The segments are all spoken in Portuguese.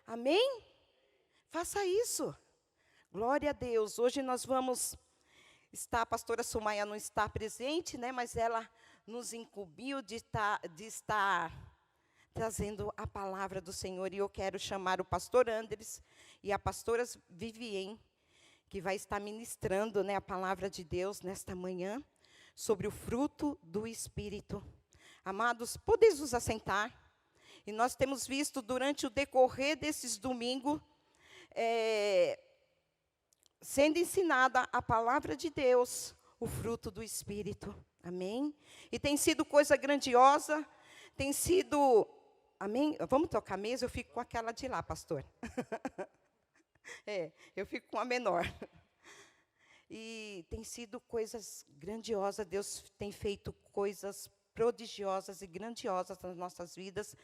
Amém? Faça isso. Glória a Deus. Hoje nós vamos estar, a pastora Sumaia não está presente, né? Mas ela nos incumbiu de estar trazendo a palavra do Senhor. E eu quero chamar o pastor Andres e a pastora Vivien, que vai estar ministrando, né, a palavra de Deus nesta manhã, sobre o fruto do Espírito. Amados, podeis nos assentar. E nós temos visto durante o decorrer desses domingos, sendo ensinada a palavra de Deus, o fruto do Espírito. Amém? E tem sido coisa grandiosa, tem sido... Amém? Vamos tocar mesmo? Eu fico com aquela de lá, pastor. Eu fico com a menor. E tem sido coisas grandiosas, Deus tem feito coisas prodigiosas e grandiosas nas nossas vidas,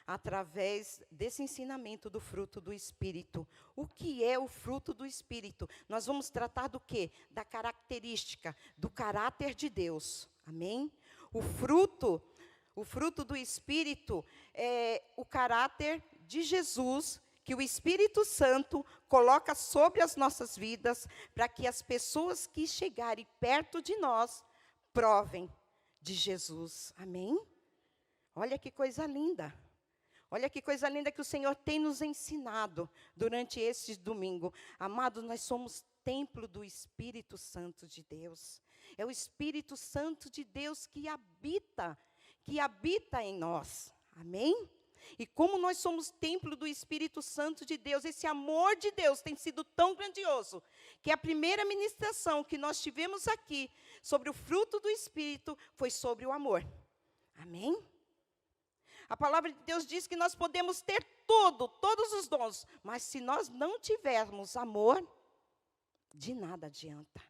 através desse ensinamento do fruto do Espírito. O que é o fruto do Espírito? Nós vamos tratar do quê? Da característica, do caráter de Deus. Amém? O fruto do Espírito é o caráter de Jesus, que o Espírito Santo coloca sobre as nossas vidas, para que as pessoas que chegarem perto de nós, provem de Jesus. Amém? Olha que coisa linda. Olha que coisa linda que o Senhor tem nos ensinado durante este domingo. Amados, nós somos templo do Espírito Santo de Deus. É o Espírito Santo de Deus que habita em nós. Amém? E como nós somos templo do Espírito Santo de Deus, esse amor de Deus tem sido tão grandioso, que a primeira ministração que nós tivemos aqui, sobre o fruto do Espírito, foi sobre o amor. Amém? A palavra de Deus diz que nós podemos ter todos os dons, mas se nós não tivermos amor, de nada adianta.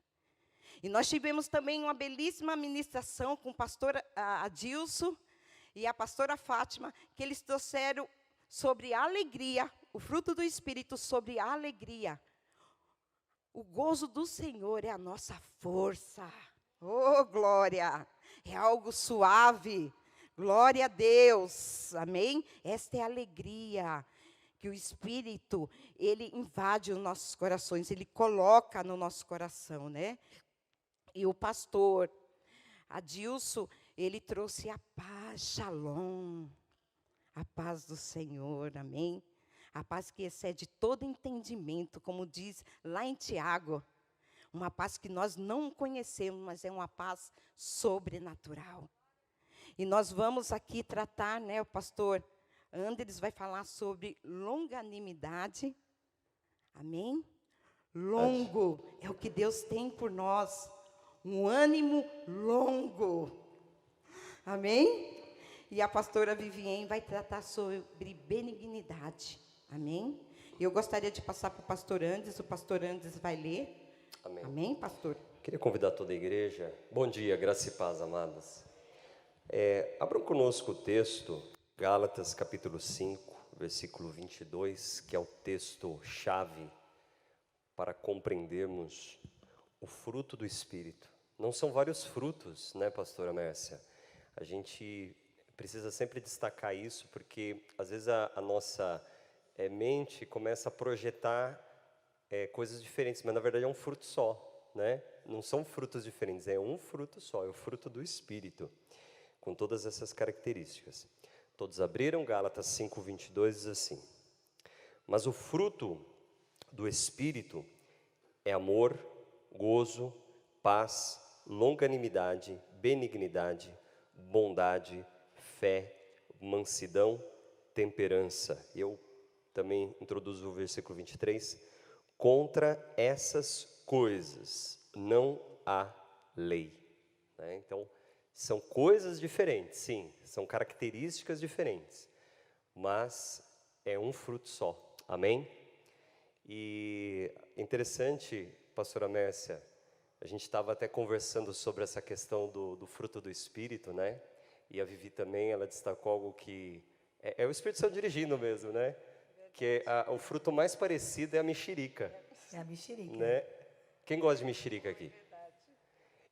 E nós tivemos também uma belíssima ministração com o pastor Adilson e a pastora Fátima, que eles trouxeram sobre a alegria, o fruto do Espírito sobre a alegria. O gozo do Senhor é a nossa força. Oh, glória! É algo suave. Glória a Deus. Amém? Esta é a alegria que o Espírito, ele invade os nossos corações, ele coloca no nosso coração, né? E o pastor Adilson, ele trouxe a paz, shalom, a paz do Senhor, amém? A paz que excede todo entendimento, como diz lá em Tiago, uma paz que nós não conhecemos, mas é uma paz sobrenatural. E nós vamos aqui tratar, né, o pastor Andres vai falar sobre longanimidade, amém? Longo é o que Deus tem por nós, um ânimo longo. Amém? E a pastora Vivien vai tratar sobre benignidade. Amém? Eu gostaria de passar para o pastor Andres vai ler. Amém. Amém, pastor? Queria convidar toda a igreja. Bom dia, graça e paz, amadas. Abram conosco o texto, Gálatas capítulo 5, versículo 22, que é o texto-chave para compreendermos o fruto do Espírito. Não são vários frutos, né, pastora Mércia? A gente precisa sempre destacar isso, porque às vezes a nossa mente começa a projetar coisas diferentes, mas na verdade é um fruto só, né? Não são frutos diferentes, é um fruto só, é o fruto do Espírito, com todas essas características. Todos abriram, Gálatas 5:22 diz assim: mas o fruto do Espírito é amor, gozo, paz, longanimidade, benignidade, bondade, fé, mansidão, temperança. Eu também introduzo o versículo 23. Contra essas coisas não há lei. Né? Então, são coisas diferentes, sim, são características diferentes, mas é um fruto só. Amém? E interessante, pastora Mércia, a gente estava até conversando sobre essa questão do fruto do Espírito, né? E a Vivi também, ela destacou algo que é o Espírito Santo dirigindo mesmo, né? Que o fruto mais parecido é a mexerica. É a mexerica. Né? Quem gosta de mexerica aqui?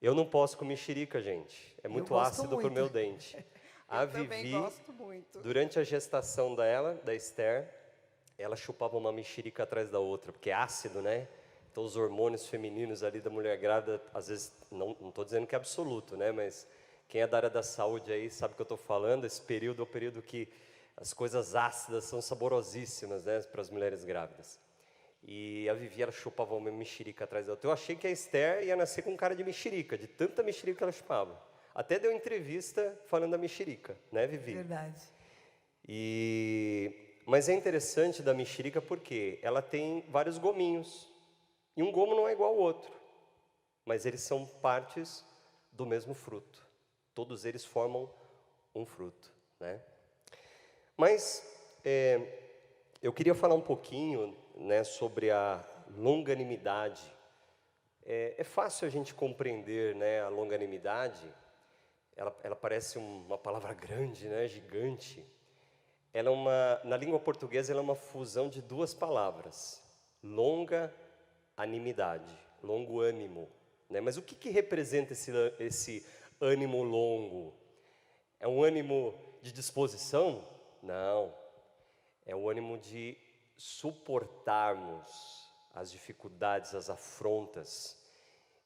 Eu não posso com mexerica, gente. É muito ácido para o meu dente. A Eu também Vivi, gosto muito. durante a gestação da Esther, ela chupava uma mexerica atrás da outra, porque é ácido, né? Então os hormônios femininos ali da mulher grávida, às vezes, não estou dizendo que é absoluto, né? Mas quem é da área da saúde aí sabe o que eu estou falando. Esse período é o período que as coisas ácidas são saborosíssimas, né, para as mulheres grávidas. E a Vivi, ela chupava uma mexerica atrás da outra. Eu achei que a Esther ia nascer com cara de mexerica, de tanta mexerica que ela chupava. Até deu entrevista falando da mexerica, né, Vivi? Verdade. Mas é interessante da mexerica porque ela tem vários gominhos. E um gomo não é igual ao outro, mas eles são partes do mesmo fruto. Todos eles formam um fruto, né? Mas eu queria falar um pouquinho, né, sobre a longanimidade. É fácil a gente compreender, né, a longanimidade. Ela parece uma palavra grande, né, gigante. Ela é na língua portuguesa, ela é uma fusão de duas palavras: longanimidade, longo ânimo, né? Mas o que representa esse ânimo longo? É um ânimo de disposição? Não. É o ânimo de suportarmos as dificuldades, as afrontas.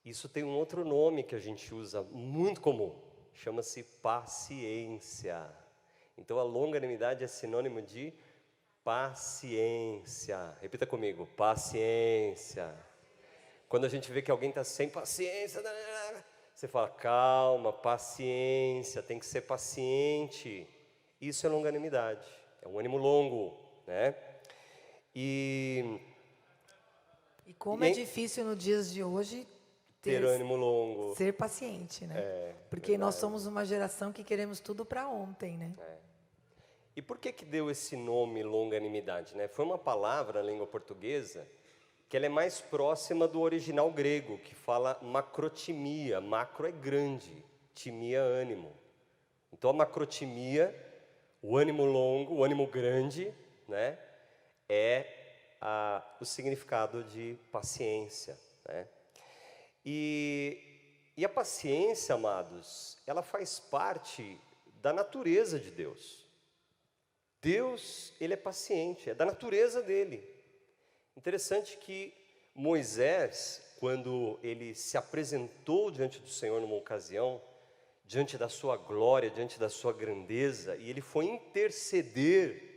Isso tem um outro nome que a gente usa muito comum, chama-se paciência. Então a longanimidade é sinônimo de paciência. Repita comigo: paciência. Quando a gente vê que alguém está sem paciência, você fala: calma, paciência, tem que ser paciente. Isso é longanimidade, é um ânimo longo, né? E como é difícil nos dias de hoje ter ânimo longo, ser paciente, né? Porque verdade. nós somos uma geração que queremos tudo para ontem, né? E por que deu esse nome longanimidade, né? Foi uma palavra na língua portuguesa que ela é mais próxima do original grego, que fala macrotimia. Macro é grande, timia ânimo. Então a macrotimia, o ânimo longo, o ânimo grande, né, é o significado de paciência, né? E a paciência, amados, ela faz parte da natureza de Deus. Deus, ele é paciente, é da natureza dele. Interessante que Moisés, quando ele se apresentou diante do Senhor numa ocasião, diante da sua glória, diante da sua grandeza, e ele foi interceder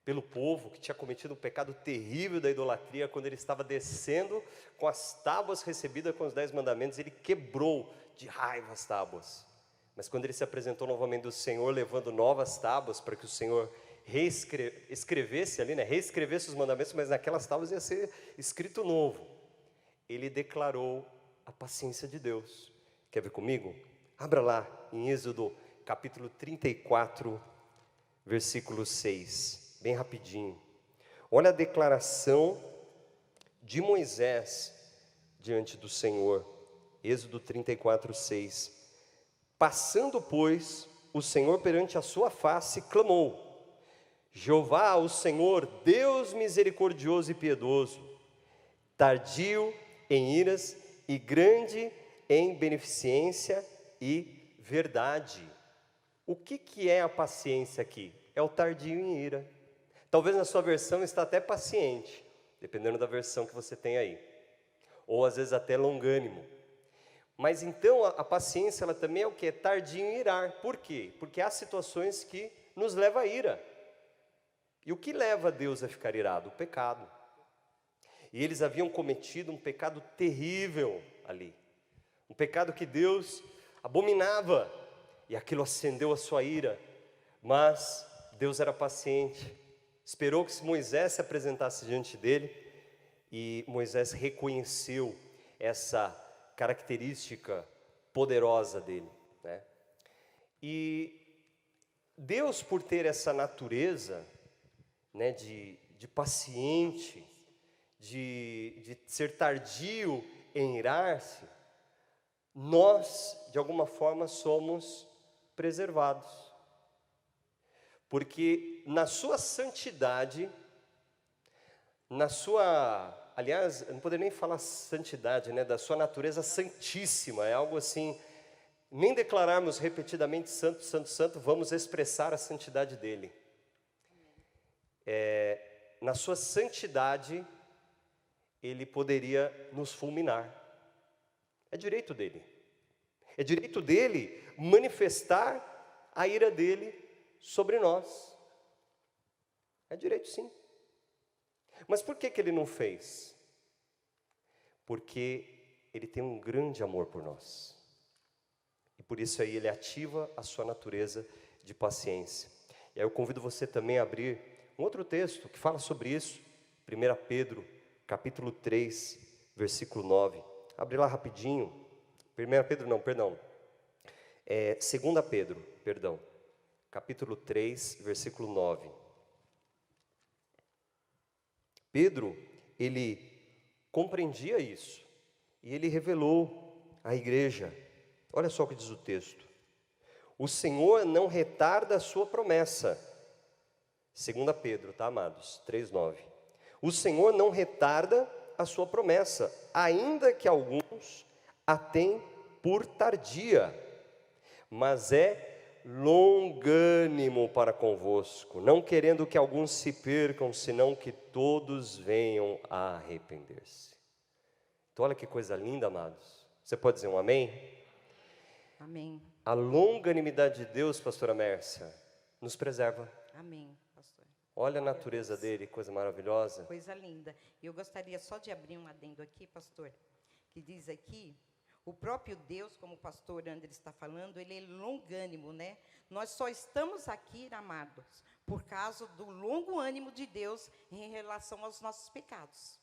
pelo povo que tinha cometido um pecado terrível da idolatria, quando ele estava descendo com as tábuas recebidas com os 10 mandamentos, ele quebrou de raiva as tábuas. Mas quando ele se apresentou novamente do Senhor, levando novas tábuas para que o Senhor escrevesse ali, né, reescrevesse os mandamentos, mas naquelas tábuas ia ser escrito novo. Ele declarou a paciência de Deus. Quer ver comigo? Abra lá em Êxodo capítulo 34, versículo 6, bem rapidinho. Olha a declaração de Moisés diante do Senhor. Êxodo 34, 6. Passando, pois, o Senhor perante a sua face, clamou: Jeová, o Senhor, Deus misericordioso e piedoso, tardio em iras e grande em beneficência e verdade. O que é a paciência aqui? É o tardio em ira. Talvez na sua versão está até paciente, dependendo da versão que você tem aí. Ou às vezes até longânimo. Mas então a paciência, ela também é o que? É tardio em irar. Por quê? Porque há situações que nos levam à ira. E o que leva Deus a ficar irado? O pecado. E eles haviam cometido um pecado terrível ali. Um pecado que Deus abominava. E aquilo acendeu a sua ira. Mas Deus era paciente. Esperou que Moisés se apresentasse diante dele. E Moisés reconheceu essa característica poderosa dele, né? E Deus, por ter essa natureza, né, de paciente, de ser tardio em irar-se, nós, de alguma forma, somos preservados. Porque na sua santidade, aliás, eu não poderia nem falar santidade, né? Da sua natureza santíssima, é algo assim, nem declararmos repetidamente santo, santo, santo, vamos expressar a santidade dele. na sua santidade, Ele poderia nos fulminar. É direito dele. É direito dele manifestar a ira dele sobre nós. É direito, sim. Mas por que ele não fez? Porque ele tem um grande amor por nós. E por isso aí ele ativa a sua natureza de paciência. E aí eu convido você também a abrir um outro texto que fala sobre isso. 1 Pedro, capítulo 3, versículo 9. Abre lá rapidinho. 2 Pedro, perdão. Capítulo 3, versículo 9. Pedro, ele compreendia isso. E ele revelou à igreja. Olha só o que diz o texto. O Senhor não retarda a sua promessa. 2 Pedro, tá, amados? 3:9. O Senhor não retarda a sua promessa, ainda que alguns a têm por tardia, mas é longânimo para convosco, não querendo que alguns se percam, senão que todos venham a arrepender-se. Então olha que coisa linda, amados. Você pode dizer um amém? Amém. A longanimidade de Deus, pastora Mércia, nos preserva. Amém, pastor. Olha a natureza dele, coisa maravilhosa. Coisa linda. E eu gostaria só de abrir um adendo aqui, pastor, que diz aqui, o próprio Deus, como o pastor André está falando, ele é longânimo, né? Nós só estamos aqui, amados, por causa do longo ânimo de Deus em relação aos nossos pecados.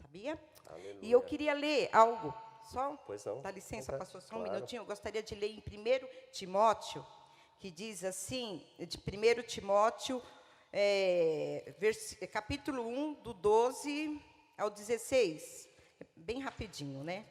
Sabia? Aleluia. E eu queria ler algo, só, Pois não. dá licença, Vontade. pastor, só um Claro. minutinho. Eu gostaria de ler em 1 Timóteo, que diz assim, de 1 Timóteo, capítulo 1, do 12 ao 16, bem rapidinho, né?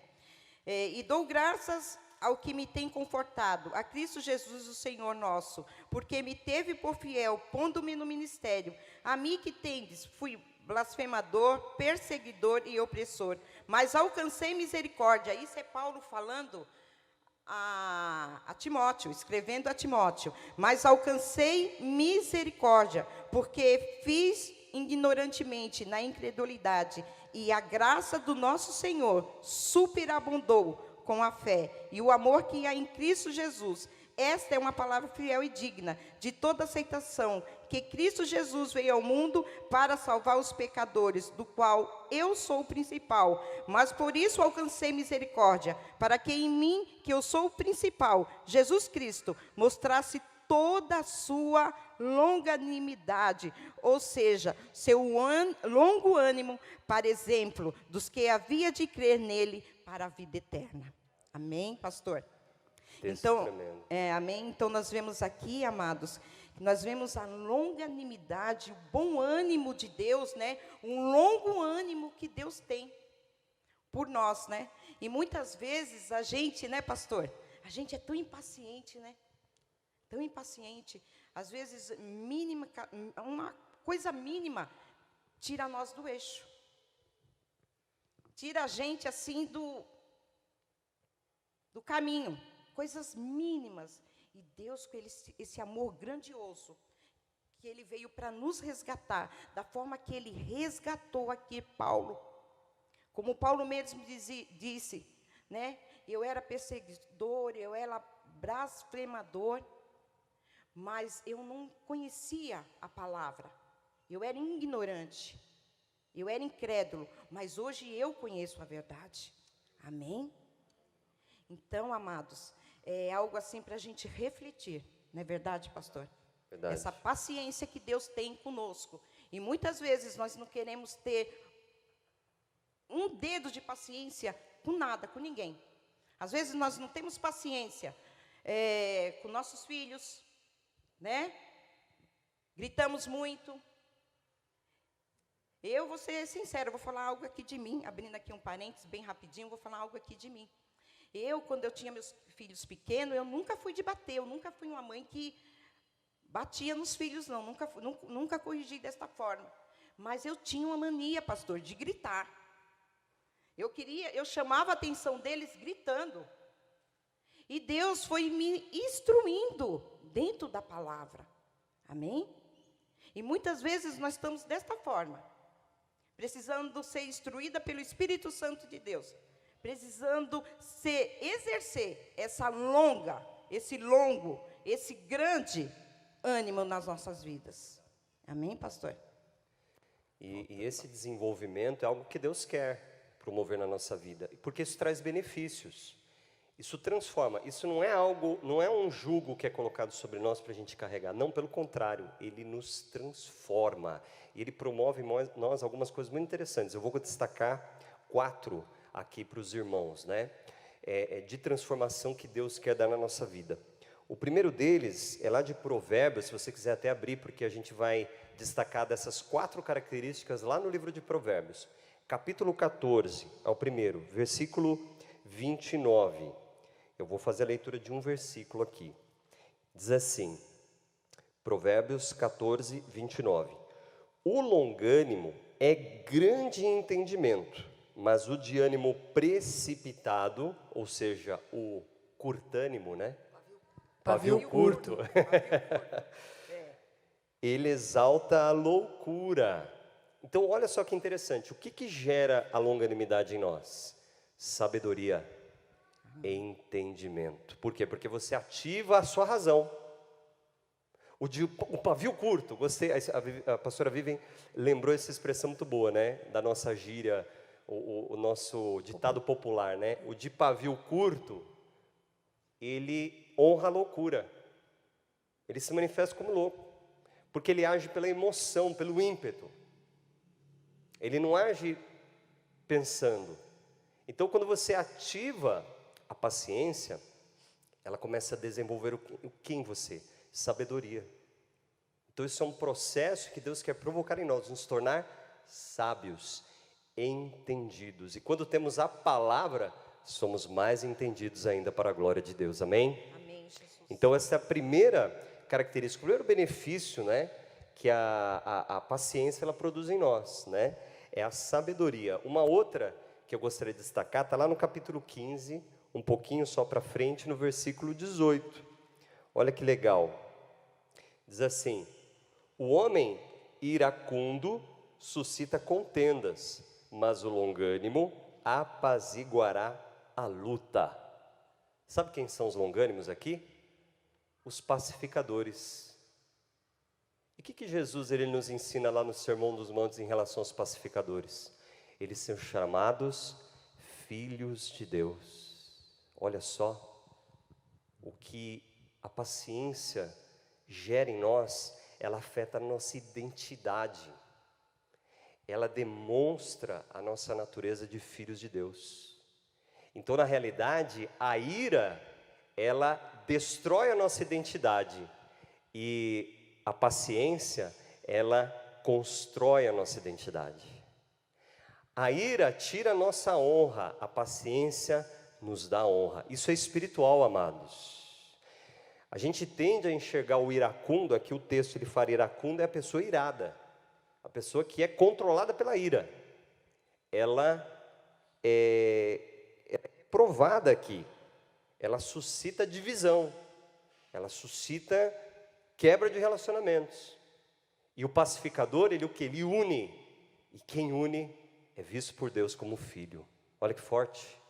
E dou graças ao que me tem confortado, a Cristo Jesus, o Senhor nosso, porque me teve por fiel, pondo-me no ministério. A mim que tendes, fui blasfemador, perseguidor e opressor, mas alcancei misericórdia. Isso é Paulo falando a Timóteo, escrevendo a Timóteo. Mas alcancei misericórdia, porque fiz ignorantemente na incredulidade, e a graça do nosso Senhor superabundou com a fé e o amor que há em Cristo Jesus. Esta é uma palavra fiel e digna de toda aceitação, que Cristo Jesus veio ao mundo para salvar os pecadores, do qual eu sou o principal, mas por isso alcancei misericórdia, para que em mim, que eu sou o principal, Jesus Cristo, mostrasse toda a sua longanimidade, ou seja, seu longo ânimo, para exemplo dos que havia de crer nele para a vida eterna. Amém, pastor? Então, amém? Então, nós vemos aqui, amados, nós vemos a longanimidade, o bom ânimo de Deus, né? Um longo ânimo que Deus tem por nós, né? E muitas vezes a gente, né, pastor? A gente é tão impaciente, né? Tão impaciente. Às vezes, uma coisa mínima tira nós do eixo. Tira a gente, assim, do caminho. Coisas mínimas. E Deus, com esse amor grandioso, que Ele veio para nos resgatar, da forma que Ele resgatou aqui Paulo. Como Paulo mesmo disse, né? Eu era perseguidor, eu era blasfemador, mas eu não conhecia a palavra. Eu era ignorante, eu era incrédulo, mas hoje eu conheço a verdade. Amém? Então, amados, é algo assim para a gente refletir, não é verdade, pastor? Verdade. Essa paciência que Deus tem conosco. E muitas vezes nós não queremos ter um dedo de paciência com nada, com ninguém. Às vezes nós não temos paciência com nossos filhos, né? Gritamos muito. Eu vou ser sincera, vou falar algo aqui de mim, abrindo aqui um parênteses bem rapidinho, vou falar algo aqui de mim. Quando eu tinha meus filhos pequenos, eu nunca fui de bater, eu nunca fui uma mãe que batia nos filhos, não, nunca corrigi desta forma. Mas eu tinha uma mania, pastor, de gritar. Eu chamava a atenção deles gritando. E Deus foi me instruindo dentro da palavra. Amém? E muitas vezes nós estamos desta forma, precisando ser instruída pelo Espírito Santo de Deus, precisando exercer esse grande ânimo nas nossas vidas. Amém, pastor? E esse desenvolvimento é algo que Deus quer promover na nossa vida, porque isso traz benefícios. Isso transforma, isso não é um jugo que é colocado sobre nós para a gente carregar. Não, pelo contrário, ele nos transforma. E ele promove em nós algumas coisas muito interessantes. Eu vou destacar 4 aqui para os irmãos, né? De transformação que Deus quer dar na nossa vida. O primeiro deles é lá de Provérbios, se você quiser até abrir, porque a gente vai destacar dessas 4 características lá no livro de Provérbios. Capítulo 14, ao primeiro, versículo 29. Eu vou fazer a leitura de um versículo aqui. Diz assim, Provérbios 14, 29. O longânimo é grande em entendimento, mas o de ânimo precipitado, ou seja, o curtânimo, né? Pavio curto. Ele exalta a loucura. Então, olha só que interessante. O que gera a longanimidade em nós? Sabedoria. Entendimento. Por quê? Porque você ativa a sua razão. O pavio curto, gostei, a pastora Vivian lembrou essa expressão muito boa, né? Da nossa gíria, o nosso ditado popular, né? O de pavio curto, ele honra a loucura. Ele se manifesta como louco, porque ele age pela emoção, pelo ímpeto. Ele não age pensando. Então, quando você ativa a paciência, ela começa a desenvolver o que em você? Sabedoria. Então isso é um processo que Deus quer provocar em nós, nos tornar sábios, entendidos. E quando temos a palavra, somos mais entendidos ainda para a glória de Deus. Amém? Amém, Jesus. Então essa é a primeira característica, o primeiro benefício, né, que a paciência ela produz em nós, né? É a sabedoria. Uma outra que eu gostaria de destacar está lá no capítulo 15, um pouquinho só para frente, no versículo 18. Olha que legal. Diz assim: o homem iracundo suscita contendas, mas o longânimo apaziguará a luta. Sabe quem são os longânimos aqui? Os pacificadores. E o que Jesus ele nos ensina lá no Sermão dos Montes em relação aos pacificadores? Eles são chamados filhos de Deus. Olha só o que a paciência gera em nós, ela afeta a nossa identidade. Ela demonstra a nossa natureza de filhos de Deus. Então, na realidade, a ira, ela destrói a nossa identidade. E a paciência, ela constrói a nossa identidade. A ira tira a nossa honra, a paciência nos dá honra. Isso é espiritual, amados. A gente tende a enxergar o iracundo, aqui o texto ele fala iracundo, é a pessoa irada. A pessoa que é controlada pela ira. Ela é provada aqui. Ela suscita divisão. Ela suscita quebra de relacionamentos. E o pacificador, ele o que? Ele une. E quem une é visto por Deus como filho. Olha que forte.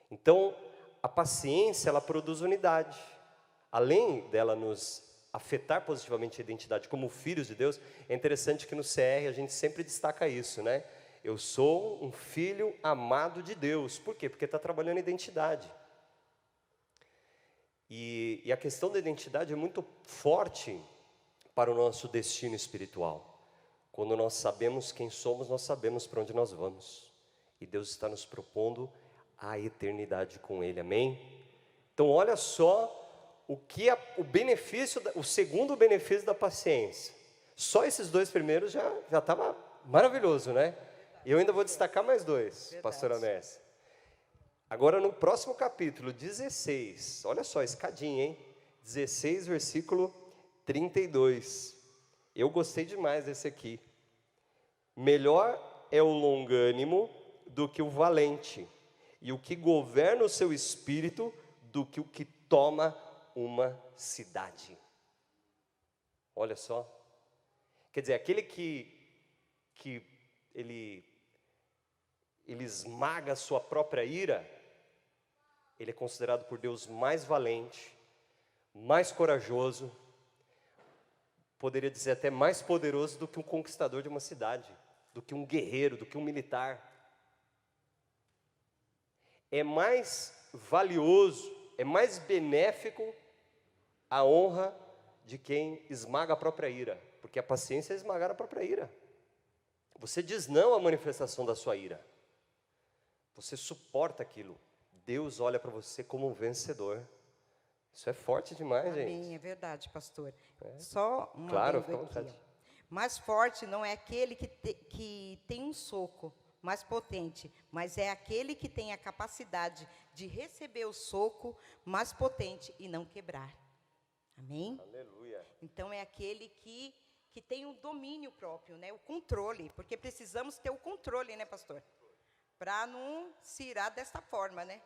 Então, a paciência, ela produz unidade. Além dela nos afetar positivamente a identidade como filhos de Deus, é interessante que no CR a gente sempre destaca isso, né? Eu sou um filho amado de Deus. Por quê? Porque está trabalhando a identidade. E a questão da identidade é muito forte para o nosso destino espiritual. Quando nós sabemos quem somos, nós sabemos para onde nós vamos. E Deus está nos propondo a eternidade com Ele, amém? Então olha só o benefício, o segundo benefício da paciência. Só esses 2 primeiros já estava maravilhoso, né? E eu ainda vou destacar mais 2, pastora Mércia. Agora no próximo capítulo, 16, olha só, escadinha, hein? 16, versículo 32. Eu gostei demais desse aqui. Melhor é o longânimo do que o valente, e o que governa o seu espírito do que o que toma uma cidade. Olha só. Quer dizer, aquele que ele esmaga a sua própria ira, ele é considerado por Deus mais valente, mais corajoso, poderia dizer até mais poderoso do que um conquistador de uma cidade, do que um guerreiro, do que um militar. É mais valioso, é mais benéfico a honra de quem esmaga a própria ira, porque a paciência é esmagar a própria ira. Você diz não à manifestação da sua ira. Você suporta aquilo. Deus olha para você como um vencedor. Isso é forte demais, Amém, gente. é verdade, pastor. Só uma Claro, adendo fica à aqui. vontade. Ó. Mais forte não é aquele que tem um soco mais potente, mas é aquele que tem a capacidade de receber o soco mais potente e não quebrar. Amém? Aleluia. Então, é aquele que tem o domínio próprio, né? O controle, porque precisamos ter o controle, né, pastor? Para não se irar desta forma, né?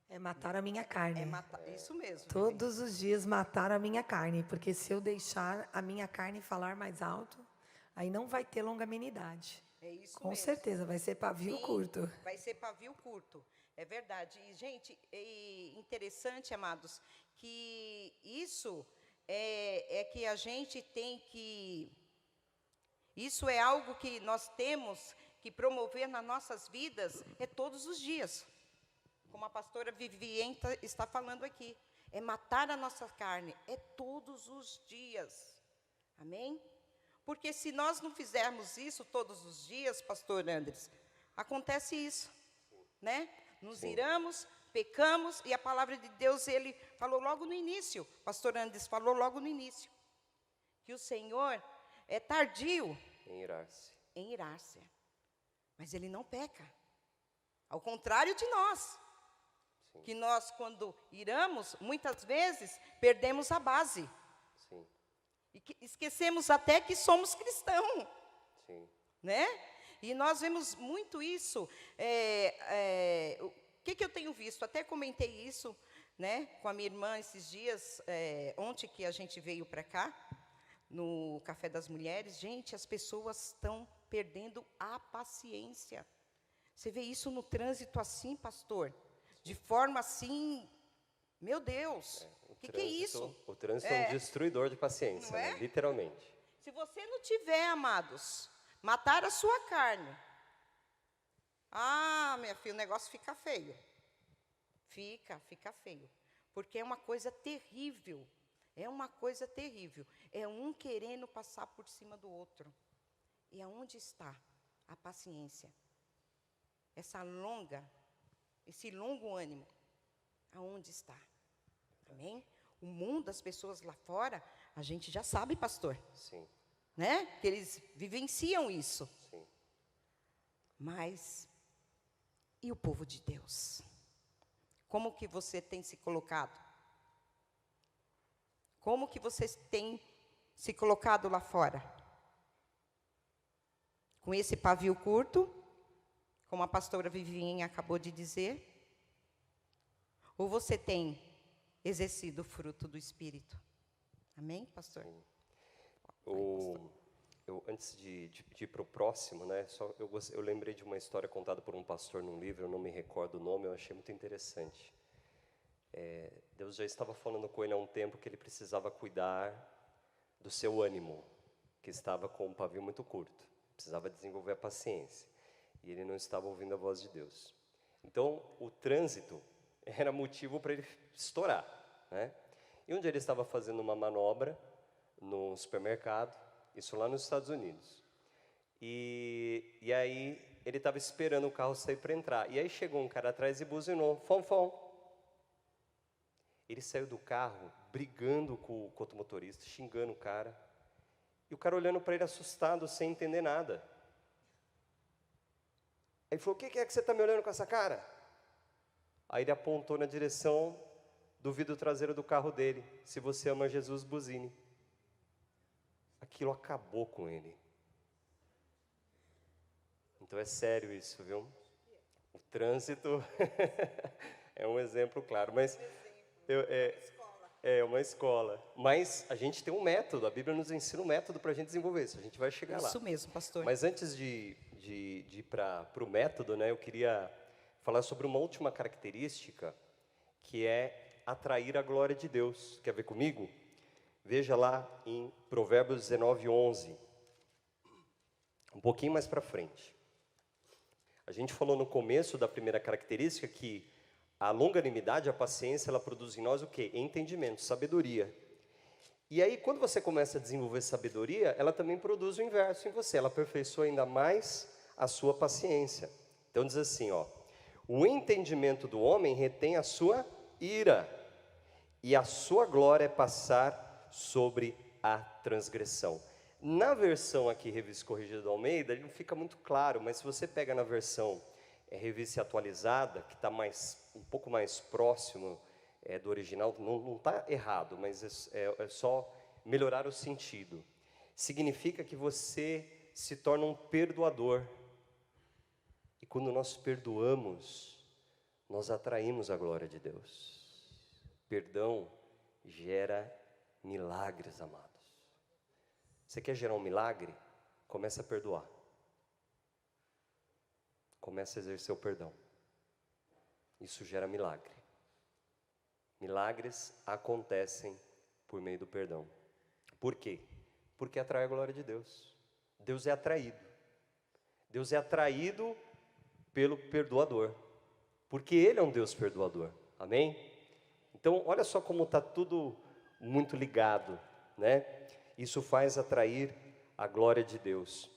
É matar a minha carne. É matar, isso mesmo. Todos os dias matar a minha carne, porque se eu deixar a minha carne falar mais alto, aí não vai ter longanimidade. É isso Com mesmo. certeza, vai ser pavio Sim, curto. vai ser pavio curto. É verdade. E, gente, é interessante, amados, que isso é que a gente tem que... Isso é algo que nós temos que promover nas nossas vidas todos os dias. Como a pastora Viviane está falando aqui. É matar a nossa carne. É todos os dias. Amém? Porque se nós não fizermos isso todos os dias, pastor Andres, acontece isso, né? Nos iramos, pecamos, e a palavra de Deus, ele falou logo no início, pastor Andres falou logo no início, que o Senhor é tardio Em irar-se. em irar-se, mas ele não peca, ao contrário de nós, que nós, quando iramos, muitas vezes, perdemos a base. Sim, E esquecemos até que somos cristãos, sim. né? E nós vemos muito isso. O que eu tenho visto? Até comentei isso, né, com a minha irmã esses dias, ontem que a gente veio para cá, no Café das Mulheres. Gente, as pessoas estão perdendo a paciência. Você vê isso no trânsito assim, pastor? De forma assim, meu Deus, o que é isso? O trânsito é um destruidor de paciência, Não é? né? Literalmente. Se você não tiver, amados, matar a sua carne, minha filha, o negócio fica feio. Fica feio. Porque é uma coisa terrível. É uma coisa terrível. É um querendo passar por cima do outro. E aonde está a paciência? Esse longo ânimo, aonde está? Amém? O mundo, as pessoas lá fora, a gente já sabe, pastor, Sim, né? Que eles vivenciam isso. sim. Mas, e o povo de Deus? Como que você tem se colocado? Como que você tem se colocado lá fora? Com esse pavio curto, como a pastora Viviane acabou de dizer? Ou você tem exercido o fruto do Espírito? Amém, pastor? Antes de ir para o próximo, né, eu lembrei de uma história contada por um pastor num livro, eu não me recordo o nome, eu achei muito interessante. Deus já estava falando com ele há um tempo que ele precisava cuidar do seu ânimo, que estava com um pavio muito curto, precisava desenvolver a paciência, e ele não estava ouvindo a voz de Deus. Então, o trânsito era motivo para ele estourar, né? E um dia ele estava fazendo uma manobra no supermercado, isso lá nos Estados Unidos. E aí ele estava esperando o carro sair para entrar. E aí chegou um cara atrás e buzinou, fom, fom. Ele saiu do carro brigando com o outro motorista, xingando o cara. E o cara olhando para ele assustado, sem entender nada. Aí ele falou, o que é que você está me olhando com essa cara? Aí ele apontou na direção do vidro traseiro do carro dele. Se você ama Jesus, buzine. Aquilo acabou com ele. Então é sério isso, viu? O trânsito é um exemplo claro. Mas É uma escola. Mas a gente tem um método, a Bíblia nos ensina um método para a gente desenvolver isso. A gente vai chegar lá. Isso mesmo, pastor. Mas antes de ir para o método, né, eu queria falar sobre uma última característica, que é atrair a glória de Deus. Quer ver comigo? Veja lá em Provérbios 19:11. Um pouquinho mais para frente. A gente falou no começo da primeira característica que a longanimidade, a paciência, ela produz em nós o quê? Entendimento, sabedoria. E aí, quando você começa a desenvolver sabedoria, ela também produz o inverso em você. Ela aperfeiçoa ainda mais a sua paciência. Então diz assim, ó: o entendimento do homem retém a sua ira, e a sua glória é passar sobre a transgressão. Na versão aqui, Revista Corrigida do Almeida, ele não fica muito claro, mas se você pega na versão Revista Atualizada, que está um pouco mais próximo do original, não está errado, mas é só melhorar o sentido. Significa que você se torna um perdoador. E quando nós perdoamos, nós atraímos a glória de Deus. Perdão gera milagres, amados. Você quer gerar um milagre? Comece a perdoar. Comece a exercer o perdão. Isso gera milagre. Milagres acontecem por meio do perdão. Por quê? Porque atrai a glória de Deus. Deus é atraído. Deus é atraído pelo perdoador. Porque Ele é um Deus perdoador. Amém? Então, olha só como está tudo muito ligado, né? Isso faz atrair a glória de Deus.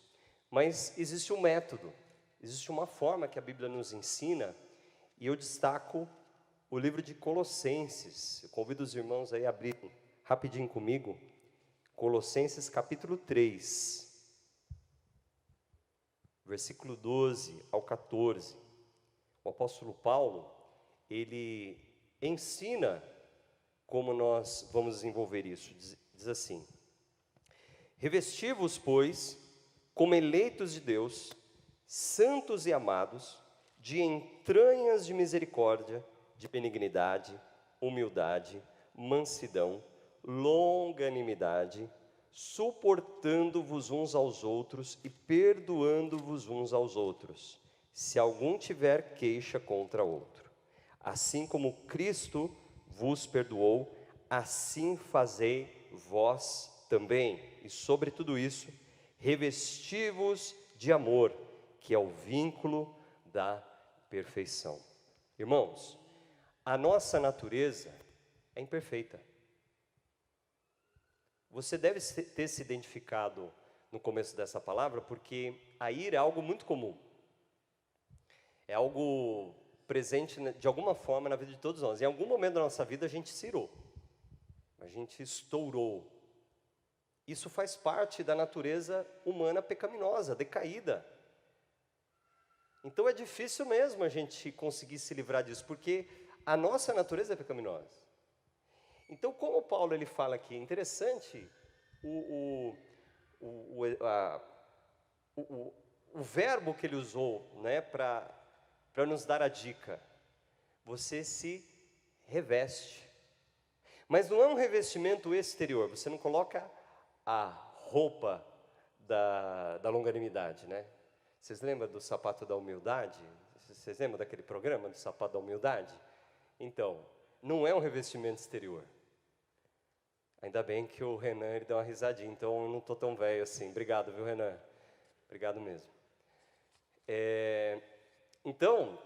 Mas existe um método, existe uma forma que a Bíblia nos ensina, e eu destaco o livro de Colossenses. Eu convido os irmãos aí a abrirem rapidinho comigo, Colossenses capítulo 3, versículo 12 ao 14. O apóstolo Paulo, ele ensina como nós vamos desenvolver isso. Diz assim: revesti-vos, pois, como eleitos de Deus, santos e amados, de entranhas de misericórdia, de benignidade, humildade, mansidão, longanimidade, suportando-vos uns aos outros e perdoando-vos uns aos outros, se algum tiver queixa contra outro. Assim como Cristo vos perdoou, assim fazei vós também. E sobre tudo isso, revesti-vos de amor, que é o vínculo da perfeição. Irmãos, a nossa natureza é imperfeita. Você deve ter se identificado no começo dessa palavra, porque a ira é algo muito comum. É algo presente de alguma forma na vida de todos nós. Em algum momento da nossa vida a gente se irou, a gente estourou. Isso faz parte da natureza humana pecaminosa, decaída. Então é difícil mesmo a gente conseguir se livrar disso, porque a nossa natureza é pecaminosa. Então, como Paulo ele fala aqui, é interessante o verbo que ele usou, né, para nos dar a dica. Você se reveste. Mas não é um revestimento exterior, você não coloca a roupa da longanimidade, né? Vocês lembram do sapato da humildade? Vocês lembram daquele programa do sapato da humildade? Então, não é um revestimento exterior. Ainda bem que o Renan ele deu uma risadinha, então eu não estou tão velho assim. Obrigado, viu, Renan? Obrigado mesmo. Então,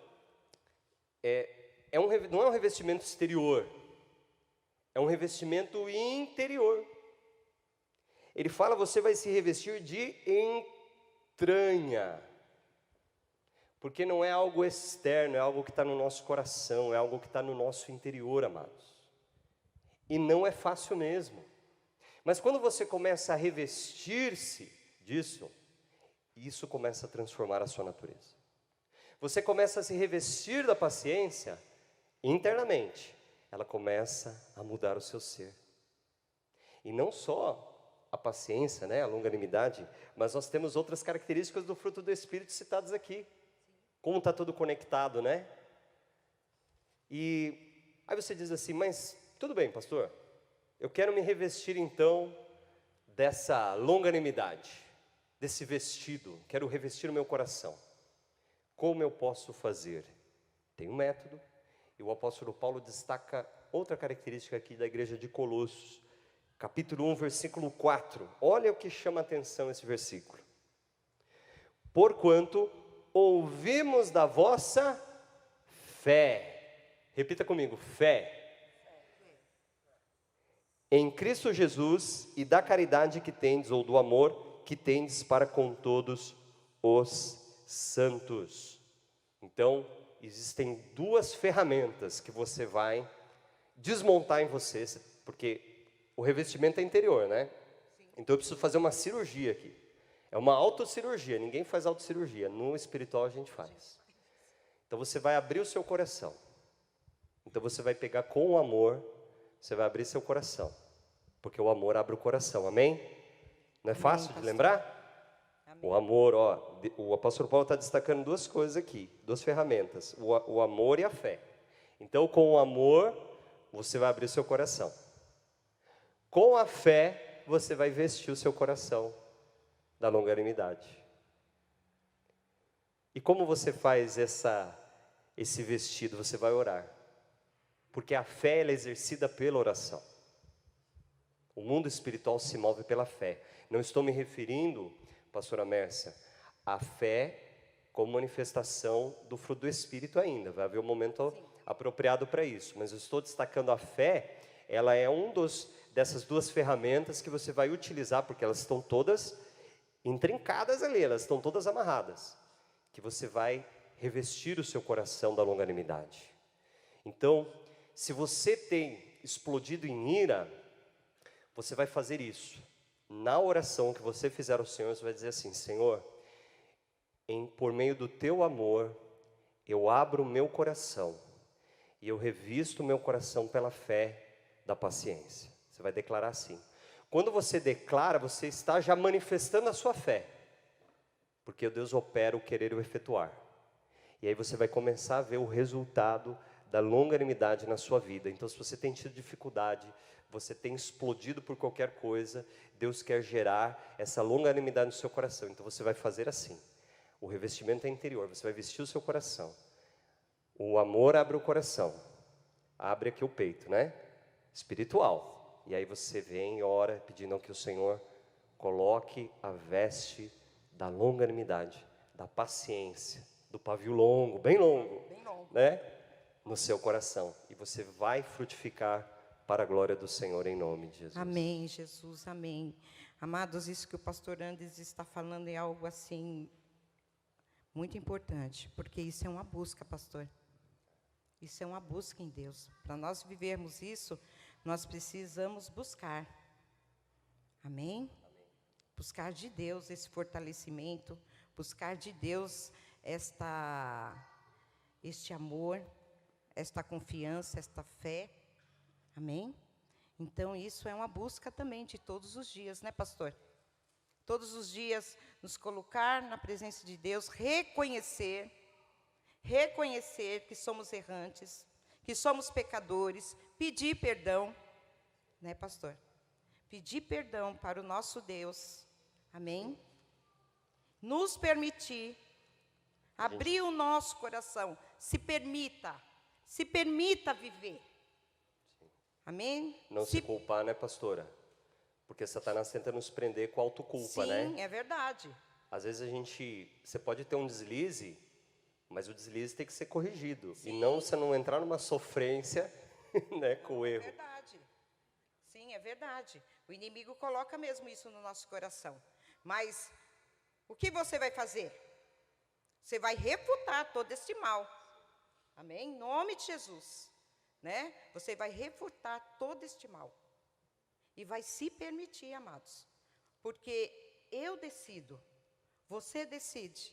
não é um revestimento exterior, é um revestimento interior. Ele fala, você vai se revestir de entranha, porque não é algo externo, é algo que está no nosso coração, é algo que está no nosso interior, amados. E não é fácil mesmo. Mas quando você começa a revestir-se disso, isso começa a transformar a sua natureza. Você começa a se revestir da paciência internamente, ela começa a mudar o seu ser. E não só a paciência, né, a longanimidade, mas nós temos outras características do fruto do Espírito citadas aqui. Como está tudo conectado, né? E aí você diz assim, mas tudo bem, pastor, Eu quero me revestir então dessa longanimidade, desse vestido. Quero revestir o meu coração. Como eu posso fazer? Tem um método. E o apóstolo Paulo destaca outra característica aqui da igreja de Colossos, capítulo 1, versículo 4. Olha o que chama a atenção esse versículo. Porquanto ouvimos da vossa fé. Repita comigo, fé. Em Cristo Jesus e da caridade que tendes, ou do amor que tendes para com todos os santos. Então, existem duas ferramentas que você vai desmontar em você, porque o revestimento é interior, né? Então eu preciso fazer uma cirurgia aqui. É uma autocirurgia, ninguém faz autocirurgia, no espiritual a gente faz. Então você vai abrir o seu coração. Então você vai pegar com o amor, você vai abrir seu coração. Porque o amor abre o coração, amém? Não é fácil de lembrar? O amor, o apóstolo Paulo está destacando duas coisas aqui, duas ferramentas, o amor e a fé. Então, com o amor, você vai abrir o seu coração. Com a fé, você vai vestir o seu coração da longanimidade. E como você faz esse vestido? Você vai orar. Porque a fé ela é exercida pela oração. O mundo espiritual se move pela fé. Não estou me referindo, pastora Mércia, a fé como manifestação do fruto do Espírito ainda. Vai haver um momento apropriado para isso. Mas eu estou destacando a fé, ela é dessas duas ferramentas que você vai utilizar, porque elas estão todas intrincadas ali, elas estão todas amarradas. Que você vai revestir o seu coração da longanimidade. Então, se você tem explodido em ira, você vai fazer isso. Na oração que você fizer ao Senhor, você vai dizer assim: Senhor, por meio do teu amor, eu abro o meu coração e eu revisto o meu coração pela fé da paciência. Você vai declarar assim. Quando você declara, você está já manifestando a sua fé, porque Deus opera o querer e o efetuar. E aí você vai começar a ver o resultado da longanimidade na sua vida. Então, se você tem tido dificuldade, você tem explodido por qualquer coisa, Deus quer gerar essa longanimidade no seu coração. Então você vai fazer assim. O revestimento é interior, você vai vestir o seu coração. O amor abre o coração. Abre aqui o peito, né? Espiritual. E aí você vem e ora pedindo que o Senhor coloque a veste da longanimidade, da paciência, do pavio longo, bem longo, né? No seu coração. E você vai frutificar para a glória do Senhor, em nome de Jesus. Amém, Jesus, amém. Amados, isso que o pastor Andes está falando é algo assim, muito importante, porque isso é uma busca, pastor. Isso é uma busca em Deus. Para nós vivermos isso, nós precisamos buscar. Amém? Buscar de Deus esse fortalecimento, buscar de Deus este amor, esta confiança, esta fé. Amém? Então, isso é uma busca também de todos os dias, né, pastor? Todos os dias nos colocar na presença de Deus, reconhecer que somos errantes, que somos pecadores, pedir perdão, né, pastor? Pedir perdão para o nosso Deus, amém? Nos permitir, abrir o nosso coração, se permita viver. Amém? Não se culpar, né, pastora? Porque Satanás tenta nos prender com autoculpa, Sim, né? Sim, é verdade. Às vezes você pode ter um deslize, mas o deslize tem que ser corrigido. Sim. E não você não entrar numa sofrência, né, com o erro. É verdade. Sim, é verdade. O inimigo coloca mesmo isso no nosso coração. Mas o que você vai fazer? Você vai refutar todo este mal. Amém? Em nome de Jesus. Né? Você vai refutar todo este mal. E vai se permitir, amados. Porque eu decido. Você decide.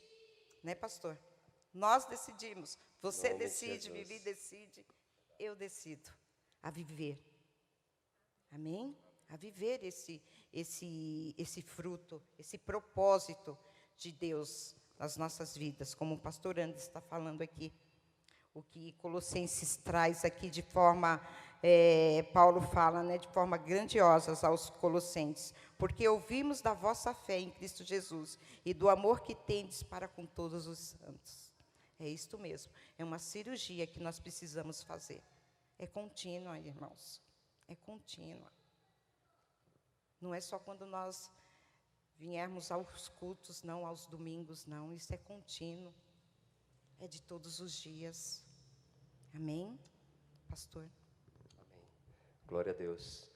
Né, pastor? Nós decidimos. Você decide, Vivi decide. Eu decido. A viver. Amém? A viver esse fruto, esse propósito de Deus nas nossas vidas. Como o pastor Andes está falando aqui. O que Colossenses traz aqui de forma Paulo fala, né, de forma grandiosa aos Colossenses, porque ouvimos da vossa fé em Cristo Jesus e do amor que tendes para com todos os santos. É isto mesmo, é uma cirurgia que nós precisamos fazer. É contínua, irmãos, é contínua. Não é só quando nós viermos aos cultos, não, aos domingos, não, isso é contínuo, é de todos os dias. Amém, pastor? Glória a Deus.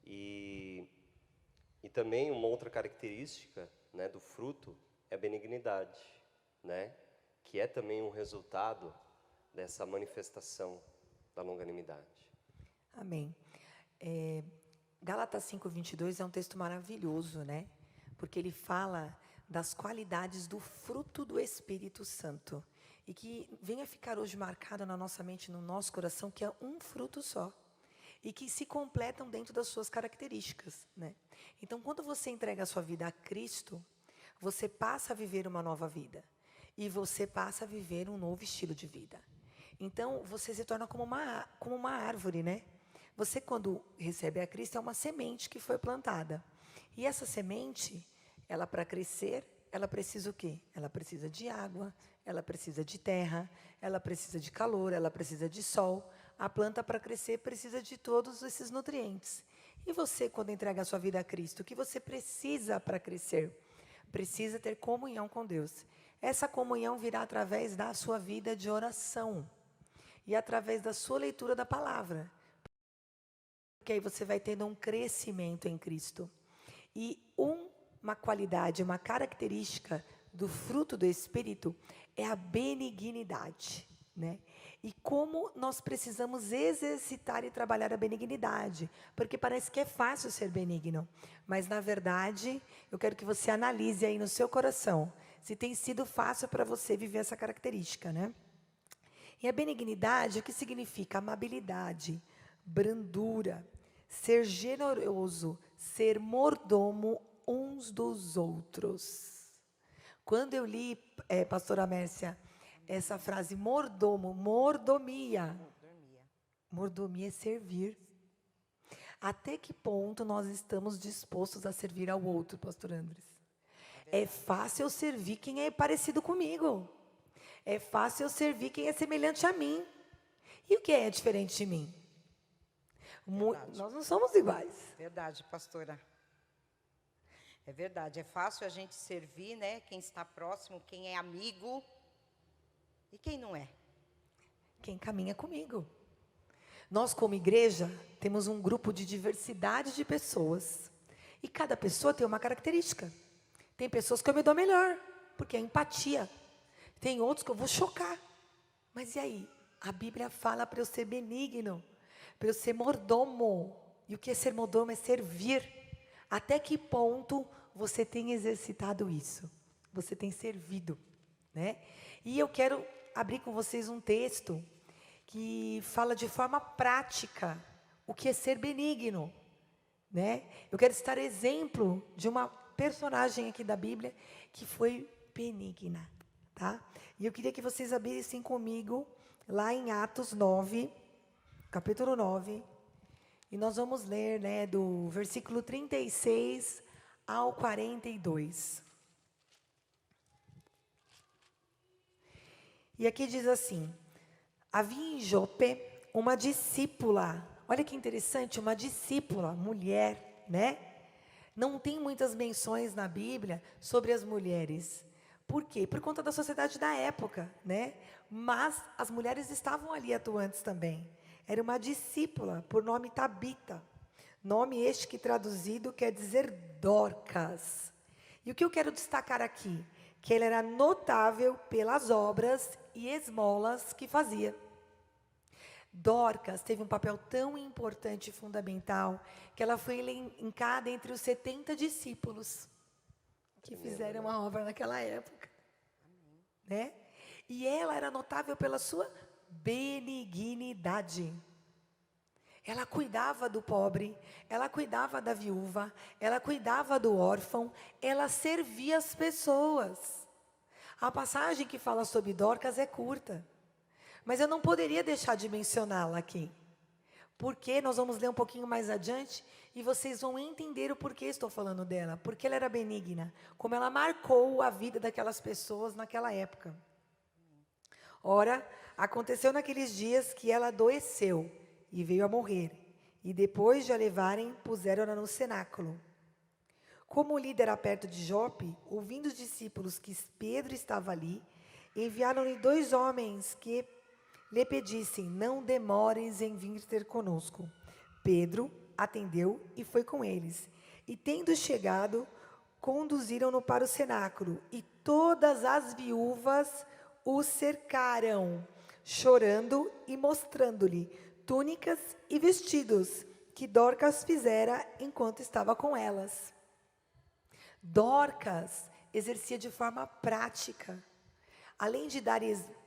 E também uma outra característica, né, do fruto é a benignidade, né, que é também um resultado dessa manifestação da longanimidade. Amém. Gálatas 5:22 é um texto maravilhoso, né? Porque ele fala das qualidades do fruto do Espírito Santo. E que venha ficar hoje marcado na nossa mente, no nosso coração, que é um fruto só. E que se completam dentro das suas características, né? Então, quando você entrega a sua vida a Cristo, você passa a viver uma nova vida. E você passa a viver um novo estilo de vida. Então, você se torna como uma árvore, né? Você, quando recebe a Cristo, é uma semente que foi plantada. E essa semente, ela para crescer, ela precisa o quê? Ela precisa de água, ela precisa de terra, ela precisa de calor, ela precisa de sol. A planta, para crescer, precisa de todos esses nutrientes. E você, quando entrega a sua vida a Cristo, o que você precisa para crescer? Precisa ter comunhão com Deus. Essa comunhão virá através da sua vida de oração. E através da sua leitura da palavra. Porque aí você vai tendo um crescimento em Cristo. E uma qualidade, uma característica do fruto do Espírito é a benignidade, né? E como nós precisamos exercitar e trabalhar a benignidade, porque parece que é fácil ser benigno, mas na verdade, eu quero que você analise aí no seu coração, se tem sido fácil para você viver essa característica, né? E a benignidade, o que significa? Amabilidade, brandura, ser generoso, ser mordomo uns dos outros. Quando eu li, pastora Mércia, essa frase mordomo, mordomia. Mordomia é servir. Até que ponto nós estamos dispostos a servir ao outro, pastor Andres? É fácil eu servir quem é parecido comigo. É fácil eu servir quem é semelhante a mim. E o que é diferente de mim? Nós não somos iguais. Verdade, pastora. É verdade, é fácil a gente servir, né? Quem está próximo, quem é amigo e quem não é. Quem caminha comigo. Nós, como igreja, temos um grupo de diversidade de pessoas. E cada pessoa tem uma característica. Tem pessoas que eu me dou melhor, porque é empatia. Tem outros que eu vou chocar. Mas e aí? A Bíblia fala para eu ser benigno, para eu ser mordomo. E o que é ser mordomo? É servir. Até que ponto você tem exercitado isso? Você tem servido, né? E eu quero abrir com vocês um texto que fala de forma prática o que é ser benigno, né? Eu quero citar exemplo de uma personagem aqui da Bíblia que foi benigna, tá? E eu queria que vocês abrissem comigo lá em Atos 9, capítulo 9, e nós vamos ler, né, do versículo 36 ao 42. E aqui diz assim: havia em Jope uma discípula. Olha que interessante, uma discípula, mulher, né? Não tem muitas menções na Bíblia sobre as mulheres. Por quê? Por conta da sociedade da época, né? Mas as mulheres estavam ali atuantes também. Era uma discípula, por nome Tabita. Nome este que traduzido quer dizer Dorcas. E o que eu quero destacar aqui? Que ela era notável pelas obras e esmolas que fazia. Dorcas teve um papel tão importante e fundamental que ela foi elencada entre os 70 discípulos que fizeram a obra naquela época, né? E ela era notável pela sua benignidade. Ela cuidava do pobre, ela cuidava da viúva, ela cuidava do órfão, ela servia as pessoas. A passagem que fala sobre Dorcas é curta, mas eu não poderia deixar de mencioná-la aqui. Porque nós vamos ler um pouquinho mais adiante e vocês vão entender o porquê estou falando dela. Porque ela era benigna, como ela marcou a vida daquelas pessoas naquela época. Ora, aconteceu naqueles dias que ela adoeceu e veio a morrer. E depois de a levarem, puseram-na no cenáculo. Como o líder era perto de Jope, ouvindo os discípulos que Pedro estava ali, enviaram-lhe 2 homens que lhe pedissem: não demores em vir ter conosco. Pedro atendeu e foi com eles. E tendo chegado, conduziram-no para o cenáculo, e todas as viúvas o cercaram, chorando e mostrando-lhe túnicas e vestidos que Dorcas fizera enquanto estava com elas. Dorcas exercia de forma prática. Além de dar,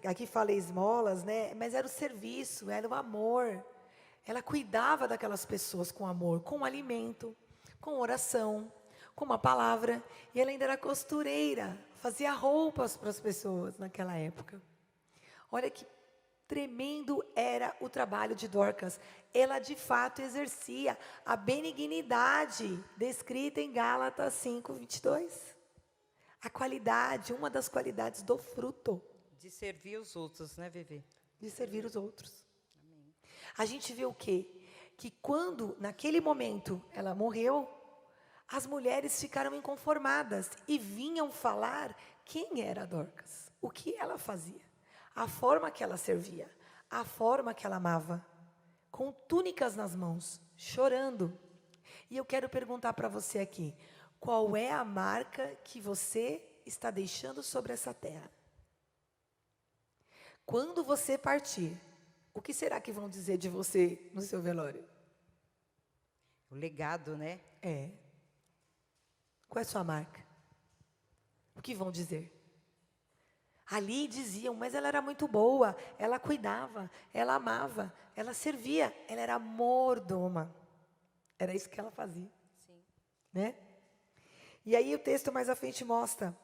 aqui fala esmolas, né? Mas era o serviço, era o amor. Ela cuidava daquelas pessoas com amor, com alimento, com oração, com uma palavra. E ela ainda era costureira, fazia roupas para as pessoas naquela época. Olha que tremendo era o trabalho de Dorcas. Ela de fato exercia a benignidade descrita em Gálatas 5:22. A qualidade, uma das qualidades do fruto. De servir os outros, né, Vivi? De servir os outros. Amém. A gente vê o quê? Que quando, naquele momento, ela morreu, as mulheres ficaram inconformadas e vinham falar quem era Dorcas, o que ela fazia, a forma que ela servia, a forma que ela amava, com túnicas nas mãos, chorando. E eu quero perguntar para você aqui, qual é a marca que você está deixando sobre essa terra? Quando você partir, o que será que vão dizer de você no seu velório? O legado, né? É. Qual é a sua marca? O que vão dizer? Ali diziam, mas ela era muito boa, ela cuidava, ela amava, ela servia, ela era mordoma. Era isso que ela fazia. Sim. Né? E aí o texto mais à frente mostra.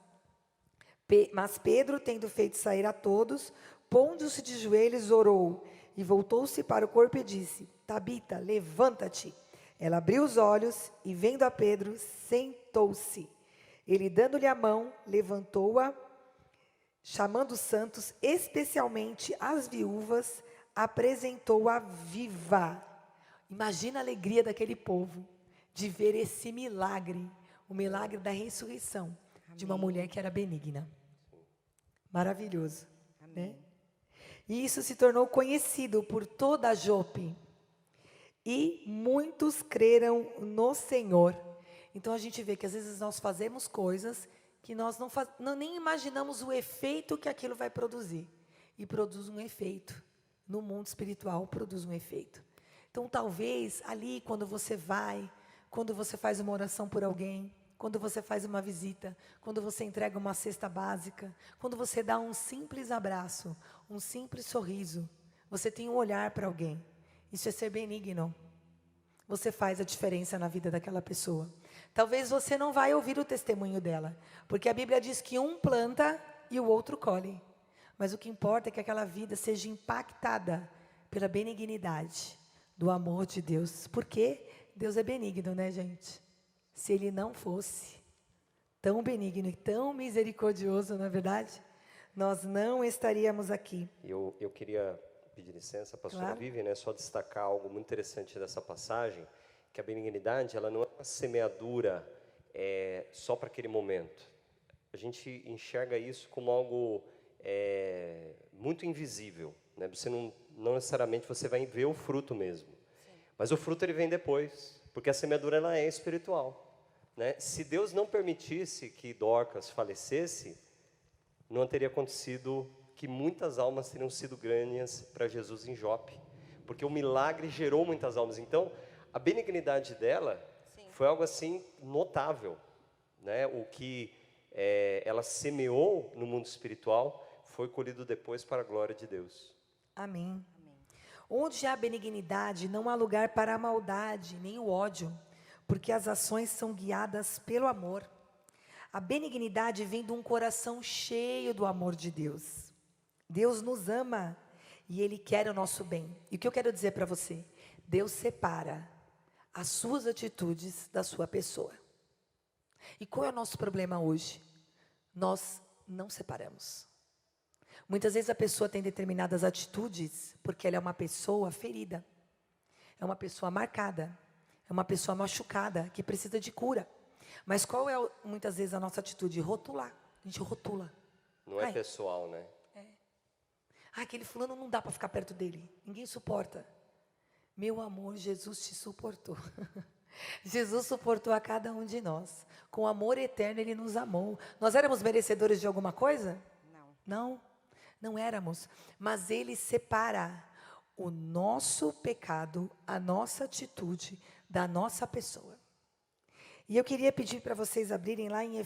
Mas Pedro, tendo feito sair a todos, pondo-se de joelhos, orou. E voltou-se para o corpo e disse: Tabita, levanta-te. Ela abriu os olhos e, vendo a Pedro, sentou-se. Ele, dando-lhe a mão, levantou-a, chamando os santos, especialmente as viúvas, apresentou-a viva. Imagina a alegria daquele povo de ver esse milagre, o milagre da ressurreição. Amém. De uma mulher que era benigna. Maravilhoso. Né? E isso se tornou conhecido por toda a Jope. E muitos creram no Senhor. Então a gente vê que às vezes nós fazemos coisas que nós nem imaginamos o efeito que aquilo vai produzir. E produz um efeito. No mundo espiritual produz um efeito. Então talvez ali quando você vai, quando você faz uma oração por alguém, quando você faz uma visita, quando você entrega uma cesta básica, quando você dá um simples abraço, um simples sorriso, você tem um olhar para alguém. Isso é ser benigno. Você faz a diferença na vida daquela pessoa. Talvez você não vai ouvir o testemunho dela, porque a Bíblia diz que um planta e o outro colhe. Mas o que importa é que aquela vida seja impactada pela benignidade do amor de Deus. Porque Deus é benigno, né, gente? Se Ele não fosse tão benigno e tão misericordioso, na verdade, nós não estaríamos aqui. Eu queria pedir licença, pastora Claro. Vivian, né, só destacar algo muito interessante dessa passagem, que a benignidade, ela não é uma semeadura só para aquele momento. A gente enxerga isso como algo muito invisível, né? Você não necessariamente você vai ver o fruto mesmo. Sim. Mas o fruto ele vem depois, porque a semeadura ela é espiritual. Né? Se Deus não permitisse que Dorcas falecesse, não teria acontecido que muitas almas teriam sido ganhas para Jesus em Jope, porque o milagre gerou muitas almas. Então, a benignidade dela Sim. foi algo assim notável, né? O que ela semeou no mundo espiritual foi colhido depois para a glória de Deus. Amém. Amém. Onde há benignidade, não há lugar para a maldade, nem o ódio, porque as ações são guiadas pelo amor. A benignidade vem de um coração cheio do amor de Deus. Deus nos ama e Ele quer o nosso bem. E o que eu quero dizer para você? Deus separa as suas atitudes da sua pessoa. E qual é o nosso problema hoje? Nós não separamos. Muitas vezes a pessoa tem determinadas atitudes porque ela é uma pessoa ferida, é uma pessoa marcada, é uma pessoa machucada que precisa de cura. Mas qual é muitas vezes a nossa atitude? Rotular. A gente rotula. Não é Ai. pessoal, né? Aquele fulano não dá para ficar perto dele. Ninguém suporta. Meu amor, Jesus te suportou. Jesus suportou a cada um de nós. Com amor eterno Ele nos amou. Nós éramos merecedores de alguma coisa? Não. Não éramos. Mas Ele separa o nosso pecado, a nossa atitude, da nossa pessoa. E eu queria pedir para vocês abrirem lá em 1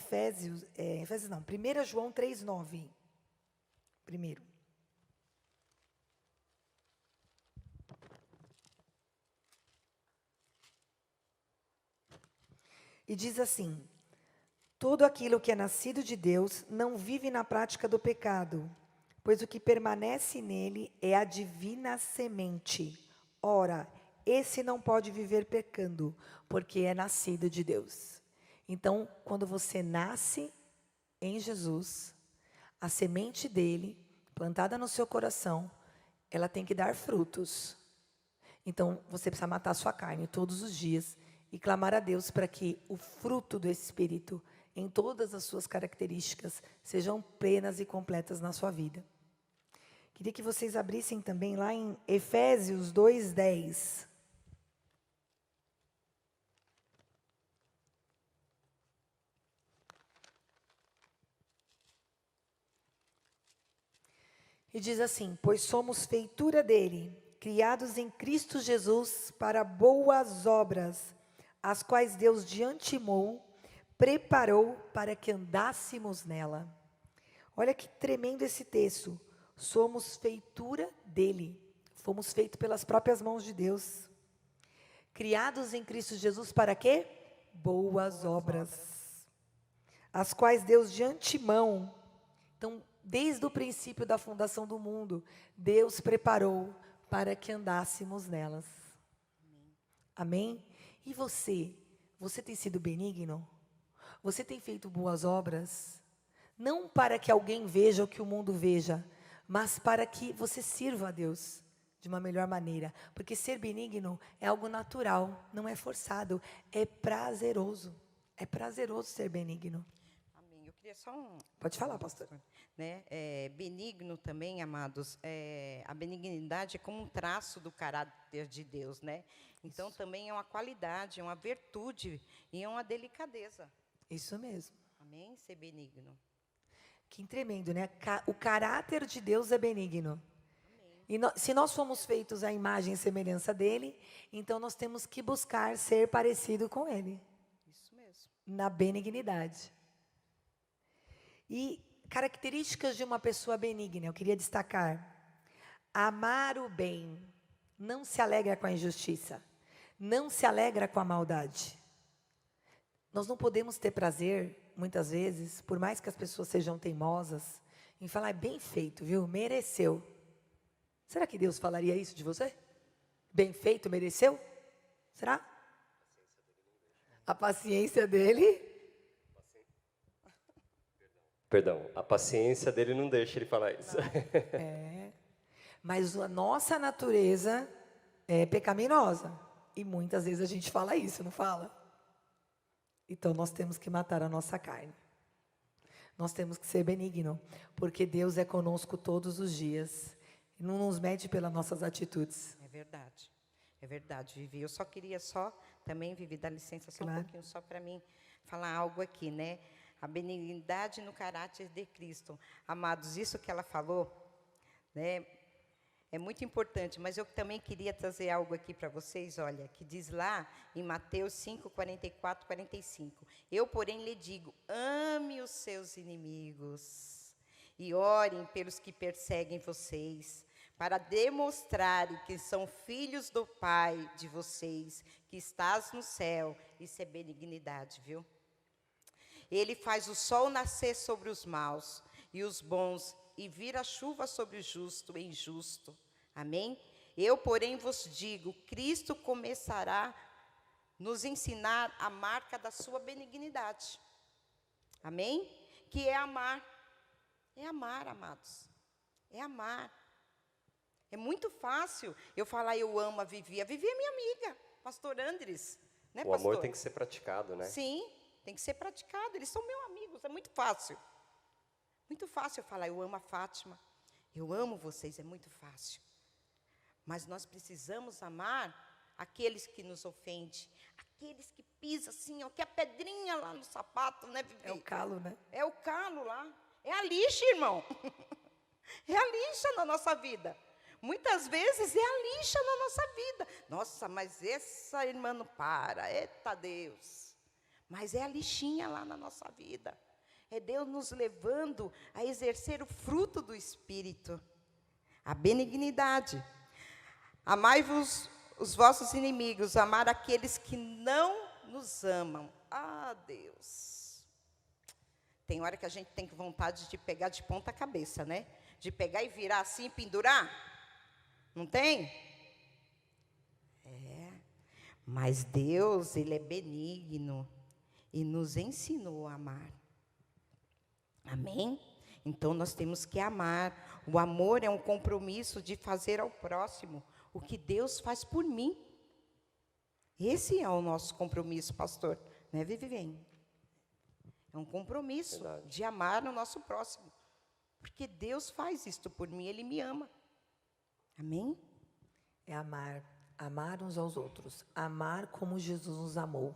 João 3,9. Primeiro. E diz assim: todo aquilo que é nascido de Deus não vive na prática do pecado, pois o que permanece nele é a divina semente. Ora, esse não pode viver pecando, porque é nascido de Deus. Então, quando você nasce em Jesus, a semente dele, plantada no seu coração, ela tem que dar frutos. Então, você precisa matar a sua carne todos os dias e clamar a Deus para que o fruto do Espírito, em todas as suas características, sejam plenas e completas na sua vida. Queria que vocês abrissem também lá em Efésios 2:10. E diz assim: pois somos feitura dele, criados em Cristo Jesus para boas obras, as quais Deus de antemão preparou para que andássemos nela. Olha que tremendo esse texto. Somos feitura dele. Fomos feitos pelas próprias mãos de Deus. Criados em Cristo Jesus para quê? Boas obras. As quais Deus de antemão. Então, desde o princípio da fundação do mundo, Deus preparou para que andássemos nelas. Amém? E você? Você tem sido benigno? Você tem feito boas obras? Não para que alguém veja o que o mundo veja, mas para que você sirva a Deus de uma melhor maneira. Porque ser benigno é algo natural, não é forçado, é prazeroso. É prazeroso ser benigno. Amém. Eu queria só Pode falar, pastor. Né? Benigno também, amados, a benignidade é como um traço do caráter de Deus, né? Então, também é uma qualidade, é uma virtude e é uma delicadeza. Isso mesmo. Amém? Ser benigno. Que tremendo, né? O caráter de Deus é benigno. E se nós fomos feitos à imagem e semelhança dele, então nós temos que buscar ser parecido com ele. Isso mesmo. Na benignidade. E características de uma pessoa benigna, eu queria destacar. Amar o bem, não se alegra com a injustiça, não se alegra com a maldade. Nós não podemos ter prazer, muitas vezes, por mais que as pessoas sejam teimosas, em falar, bem feito, viu? Mereceu. Será que Deus falaria isso de você? Bem feito, mereceu? Será? A paciência dele? Perdão, a paciência dele não deixa ele falar isso. Mas a nossa natureza é pecaminosa. E muitas vezes a gente fala isso, não fala? Então nós temos que matar a nossa carne. Nós temos que ser benigno, porque Deus é conosco todos os dias. E não nos mede pelas nossas atitudes. É verdade. É verdade, Vivi. Eu só queria também, Vivi, dá licença só Claro. um pouquinho, só para mim falar algo aqui, né? A benignidade no caráter de Cristo. Amados, isso que ela falou, né? É muito importante, mas eu também queria trazer algo aqui para vocês, olha, que diz lá em Mateus 5, 44, 45. Eu, porém, lhe digo, ame os seus inimigos e orem pelos que perseguem vocês, para demonstrarem que são filhos do Pai de vocês, que estás no céu. Isso é benignidade, viu? Ele faz o sol nascer sobre os maus e os bons, e vira a chuva sobre o justo e injusto. Amém? Eu, porém, vos digo, Cristo começará a nos ensinar a marca da sua benignidade. Amém? Que é amar. É amar, amados. É amar. É muito fácil eu falar eu amo a Vivi. A Vivi é minha amiga, pastor Andres. Né, O pastor? amor tem que ser praticado, né? Sim, tem que ser praticado. Eles são meus amigos, é muito fácil. Muito fácil eu falar, eu amo a Fátima. Eu amo vocês, é muito fácil. Mas nós precisamos amar aqueles que nos ofendem. Aqueles que pisam assim, ó, que a pedrinha lá no sapato, né, Vivi? É o calo, né? É o calo lá. É a lixa, irmão. É a lixa na nossa vida. Muitas vezes é a lixa na nossa vida. Nossa, mas essa irmã não para. Eita Deus. Mas é a lixinha lá na nossa vida. É Deus nos levando a exercer o fruto do Espírito. A benignidade. Amai-vos os vossos inimigos, amar aqueles que não nos amam. Ah, Deus. Tem hora que a gente tem vontade de pegar de ponta cabeça, né? De pegar e virar assim, pendurar. Não tem? É. Mas Deus, Ele é benigno e nos ensinou a amar. Amém? Então nós temos que amar. O amor é um compromisso de fazer ao próximo o que Deus faz por mim. Esse é o nosso compromisso, pastor. Né, Viviane? É um compromisso de amar o nosso próximo. Porque Deus faz isto por mim, Ele me ama. Amém? É amar. Amar uns aos outros. Amar como Jesus nos amou.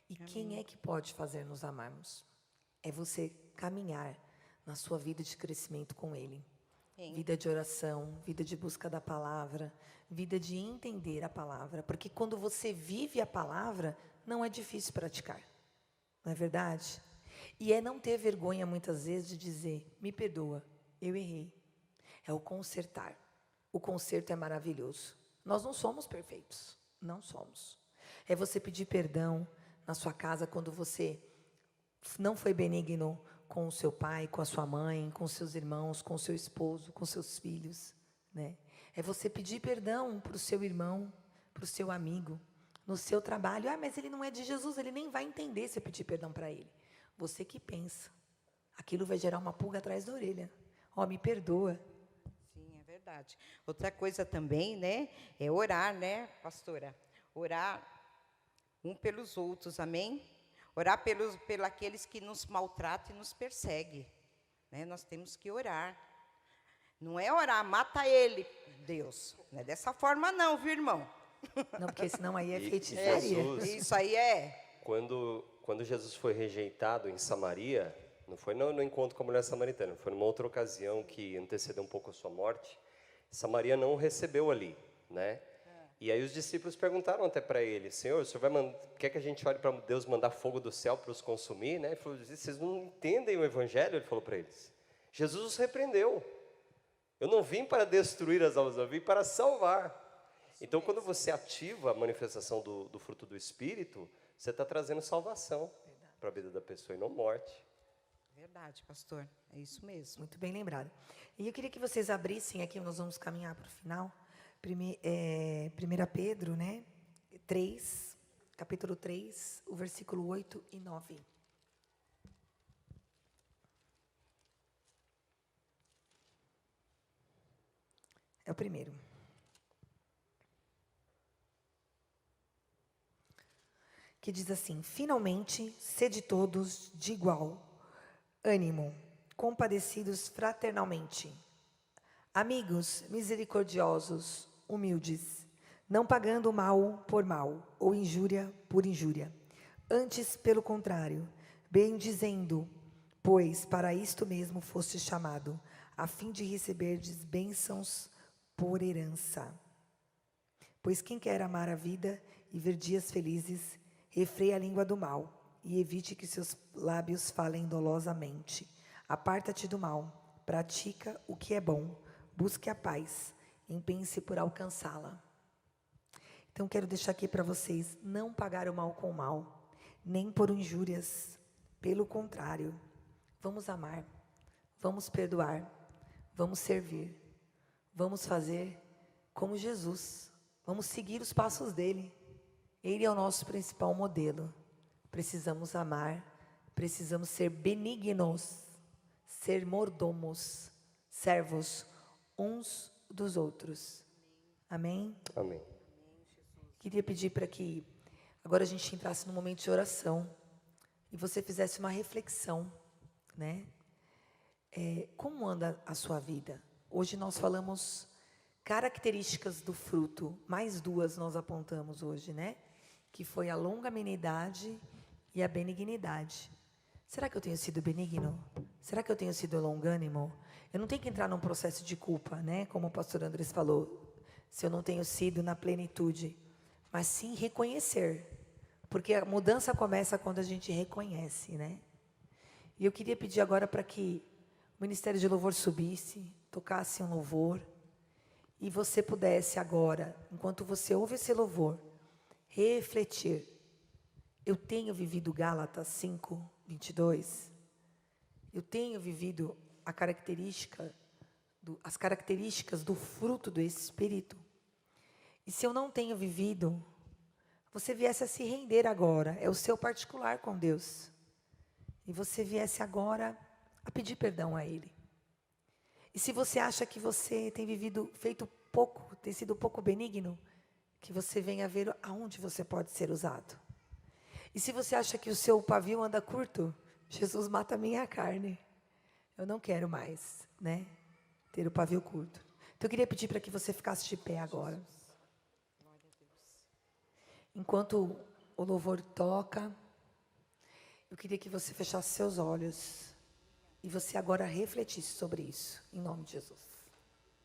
E quem é que pode fazer nos amarmos? É você caminhar na sua vida de crescimento com Ele. Sim. Vida de oração, vida de busca da palavra, vida de entender a palavra. Porque quando você vive a palavra, não é difícil praticar. Não é verdade? E é não ter vergonha, muitas vezes, de dizer, me perdoa, eu errei. É o consertar. O conserto é maravilhoso. Nós não somos perfeitos. Não somos. É você pedir perdão na sua casa quando você não foi benigno com o seu pai, com a sua mãe, com seus irmãos, com o seu esposo, com seus filhos, né? É você pedir perdão para o seu irmão, para o seu amigo, no seu trabalho. Ah, mas ele não é de Jesus, ele nem vai entender se eu pedir perdão para ele. Você que pensa. Aquilo vai gerar uma pulga atrás da orelha. Ó, me perdoa. Sim, é verdade. Outra coisa também, né, é orar, né, pastora? Orar um pelos outros, amém? Orar pelos aqueles que nos maltratam e nos perseguem. Né? Nós temos que orar. Não é orar, mata ele, Deus. Não é dessa forma não, viu, irmão? Não, porque senão aí é feitiçaria. Jesus, isso aí é. Quando Jesus foi rejeitado em Samaria, não foi no encontro com a mulher samaritana, foi numa outra ocasião que antecedeu um pouco a sua morte, Samaria não o recebeu ali, né? E aí os discípulos perguntaram até para ele, Senhor, o Senhor quer que a gente ore para Deus mandar fogo do céu para os consumir? Né? Ele falou, vocês não entendem o Evangelho? Ele falou para eles. Jesus os repreendeu. Eu não vim para destruir as almas, eu vim para salvar. Então, quando você ativa a manifestação do fruto do Espírito, você está trazendo salvação para a vida da pessoa e não morte. Verdade, pastor. É isso mesmo. Muito bem lembrado. E eu queria que vocês abrissem aqui, nós vamos caminhar para o final. 1 Pedro, né? 3, capítulo 3, o versículo 8 e 9. É o primeiro. Que diz assim: finalmente, sede todos de igual ânimo, compadecidos fraternalmente, amigos misericordiosos, humildes, não pagando mal por mal, ou injúria por injúria. Antes, pelo contrário, bem dizendo, pois para isto mesmo foste chamado, a fim de receberdes bênçãos por herança. Pois quem quer amar a vida e ver dias felizes, refreia a língua do mal, e evite que seus lábios falem dolosamente. Aparta-te do mal, pratica o que é bom, busque a paz, empenhe-se por alcançá-la. Então, quero deixar aqui para vocês, não pagar o mal com o mal, nem por injúrias. Pelo contrário, vamos amar, vamos perdoar, vamos servir, vamos fazer como Jesus. Vamos seguir os passos dele. Ele é o nosso principal modelo. Precisamos amar, precisamos ser benignos, ser mordomos, servos uns dos outros. Amém? Amém. Queria pedir para que agora a gente entrasse num momento de oração e você fizesse uma reflexão, né? Como anda a sua vida? Hoje nós falamos características do fruto, mais duas nós apontamos hoje, né? Que foi a longanimidade e a benignidade. Será que eu tenho sido benigno? Será que eu tenho sido longânimo? Eu não tenho que entrar num processo de culpa, né? Como o pastor Andrés falou, se eu não tenho sido na plenitude, mas sim reconhecer, porque a mudança começa quando a gente reconhece, né? E eu queria pedir agora para que o Ministério de Louvor subisse, tocasse um louvor, e você pudesse agora, enquanto você ouve esse louvor, refletir. Eu tenho vivido Gálatas 5:22. Eu tenho vivido as características do fruto do Espírito. E se eu não tenho vivido, você viesse a se render agora, é o seu particular com Deus. E você viesse agora a pedir perdão a Ele. E se você acha que você tem feito pouco, tem sido pouco benigno, que você venha ver aonde você pode ser usado. E se você acha que o seu pavio anda curto, Jesus mata a minha carne. Eu não quero mais, né, ter o pavio curto. Então eu queria pedir para que você ficasse de pé agora. Enquanto o louvor toca, eu queria que você fechasse seus olhos e você agora refletisse sobre isso, em nome de Jesus.